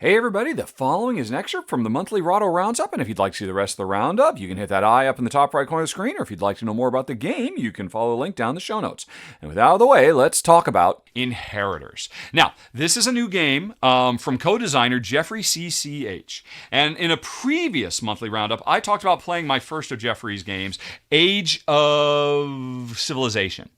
Hey everybody, the following is an excerpt from the monthly Rahdo Roundup, and if you'd like to see the rest of the roundup, you can hit that eye up in the top right corner of the screen, or if you'd like to know more about the game, you can follow the link down in the show notes. And with that out of the way, let's talk about Inheritors. Now, this is a new game from co-designer Jeffrey CCH. And in a previous monthly roundup, I talked about playing my first of Jeffrey's games, Age of Civilization,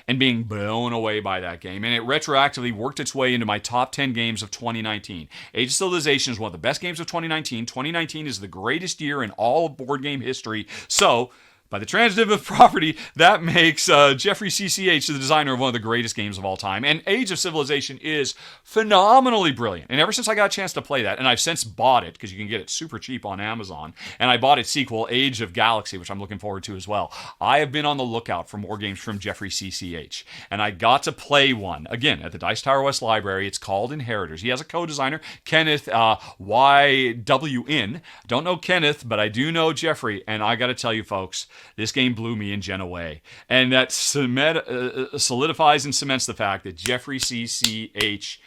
and being blown away by that game. And it retroactively worked its way into my top 10 games of 2019. Age of Civilization is one of the best games of 2019. 2019 is the greatest year in all of board game history. So, by the transitive property, that makes Jeffrey CCH the designer of one of the greatest games of all time. And Age of Civilization is phenomenally brilliant. And ever since I got a chance to play that, and I've since bought it, because you can get it super cheap on Amazon, and I bought its sequel, Age of Galaxy, which I'm looking forward to as well, I have been on the lookout for more games from Jeffrey CCH. And I got to play one, again, at the Dice Tower West Library. It's called Inheritors. He has a co-designer, Kenneth YWN. Don't know Kenneth, but I do know Jeffrey, and I got to tell you, folks, this game blew me and Jen away. And that solidifies and cements the fact that Jeffrey CCH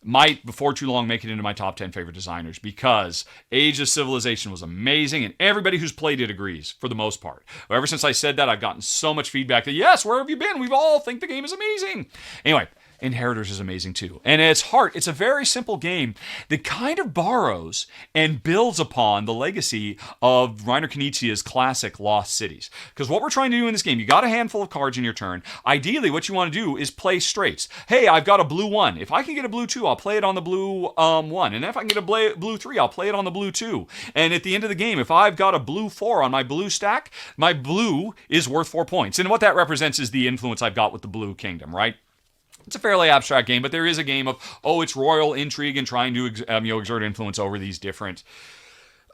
might, before too long, make it into my top 10 favorite designers, because Age of Civilization was amazing, and everybody who's played it agrees, for the most part. Ever since I said that, I've gotten so much feedback that, yes, where have you been? We've all think the game is amazing. Anyway, Inheritors is amazing too. And at its heart, it's a very simple game that kind of borrows and builds upon the legacy of Reiner Knizia's classic Lost Cities. Because what we're trying to do in this game, you got a handful of cards in your turn. Ideally, what you want to do is play straights. Hey, I've got a blue 1. If I can get a blue 2, I'll play it on the blue 1. And if I can get a blue 3, I'll play it on the blue 2. And at the end of the game, if I've got a blue 4 on my blue stack, my blue is worth 4 points. And what that represents is the influence I've got with the Blue Kingdom, right? It's a fairly abstract game, but there is a game of, it's royal intrigue and trying to exert influence over these different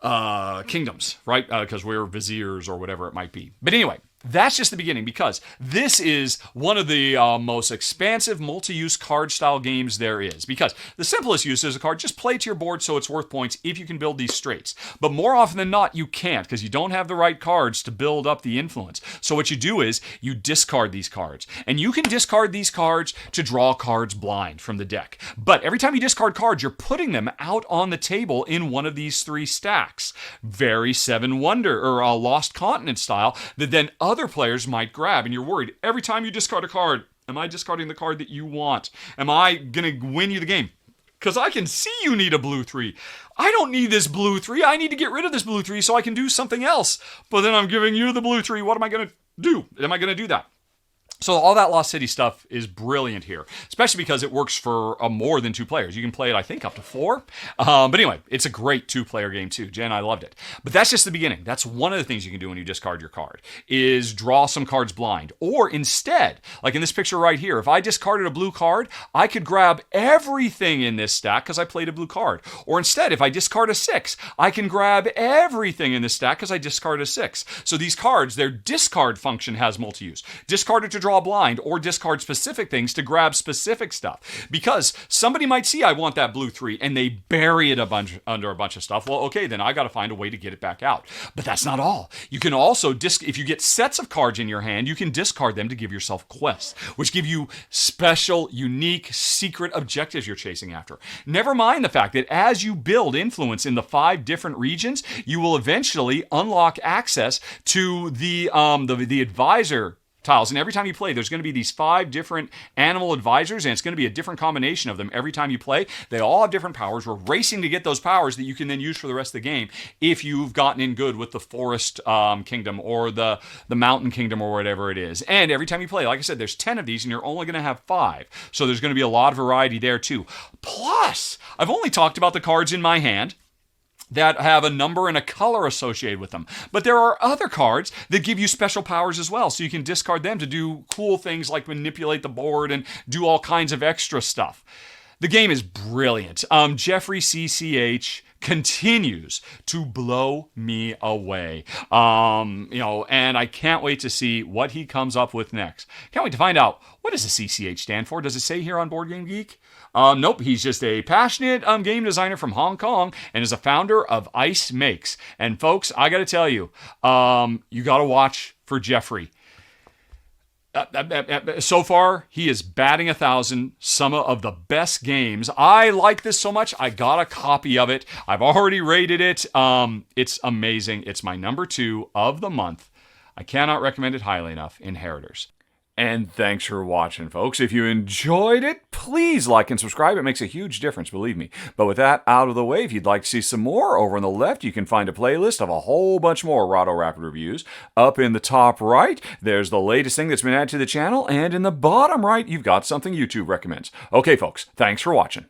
kingdoms, right? Because we're viziers or whatever it might be. But anyway, that's just the beginning, because this is one of the most expansive multi-use card style games there is. Because the simplest use is a card, just play to your board so it's worth points if you can build these straights. But more often than not, you can't, because you don't have the right cards to build up the influence. So what you do is you discard these cards. And you can discard these cards to draw cards blind from the deck. But every time you discard cards, you're putting them out on the table in one of these 3 stacks. Very Seven Wonder or Lost Continent style, that then other players might grab, and you're worried every time you discard a card, am I discarding the card that you want? Am I going to win you the game? Because I can see you need a blue 3. I don't need this blue 3. I need to get rid of this blue 3 so I can do something else. But then I'm giving you the blue 3. What am I going to do? Am I going to do that? So all that Lost City stuff is brilliant here, especially because it works for more than 2 players. You can play it, I think, up to 4. But anyway, it's a great 2-player game too. Jen, I loved it. But that's just the beginning. That's one of the things you can do when you discard your card, is draw some cards blind. Or instead, like in this picture right here, if I discarded a blue card, I could grab everything in this stack because I played a blue card. Or instead, if I discard a 6, I can grab everything in this stack because I discard a 6. So these cards, their discard function has multi-use. Discard it to draw blind, or discard specific things to grab specific stuff. Because somebody might see I want that blue 3 and they bury it under a bunch of stuff. Well, okay, then I got to find a way to get it back out. But that's not all. You can also, if you get sets of cards in your hand, you can discard them to give yourself quests, which give you special, unique, secret objectives you're chasing after. Never mind the fact that as you build influence in the 5 different regions, you will eventually unlock access to the advisor tiles. And every time you play, there's going to be these 5 different animal advisors, and it's going to be a different combination of them every time you play. They all have different powers. We're racing to get those powers that you can then use for the rest of the game if you've gotten in good with the forest kingdom or the mountain kingdom or whatever it is. And every time you play, like I said, there's 10 of these and you're only going to have 5. So there's going to be a lot of variety there too. Plus, I've only talked about the cards in my hand that have a number and a color associated with them. But there are other cards that give you special powers as well, so you can discard them to do cool things like manipulate the board and do all kinds of extra stuff. The game is brilliant. Jeffrey CCH continues to blow me away. And I can't wait to see what he comes up with next. Can't wait to find out, what does the CCH stand for? Does it say here on Board Game Geek? Nope, he's just a passionate game designer from Hong Kong and is a founder of Ice Makes. And folks, I got to tell you, you got to watch for Jeffrey. So far, he is batting 1,000. Some of the best games. I like this so much. I got a copy of it. I've already rated it. It's amazing. It's my number 2 of the month. I cannot recommend it highly enough. Inheritors. And thanks for watching, folks. If you enjoyed it, please like and subscribe. It makes a huge difference, believe me. But with that out of the way, if you'd like to see some more, over on the left, you can find a playlist of a whole bunch more Rahdo Rapid reviews. Up in the top right, there's the latest thing that's been added to the channel. And in the bottom right, you've got something YouTube recommends. Okay, folks, thanks for watching.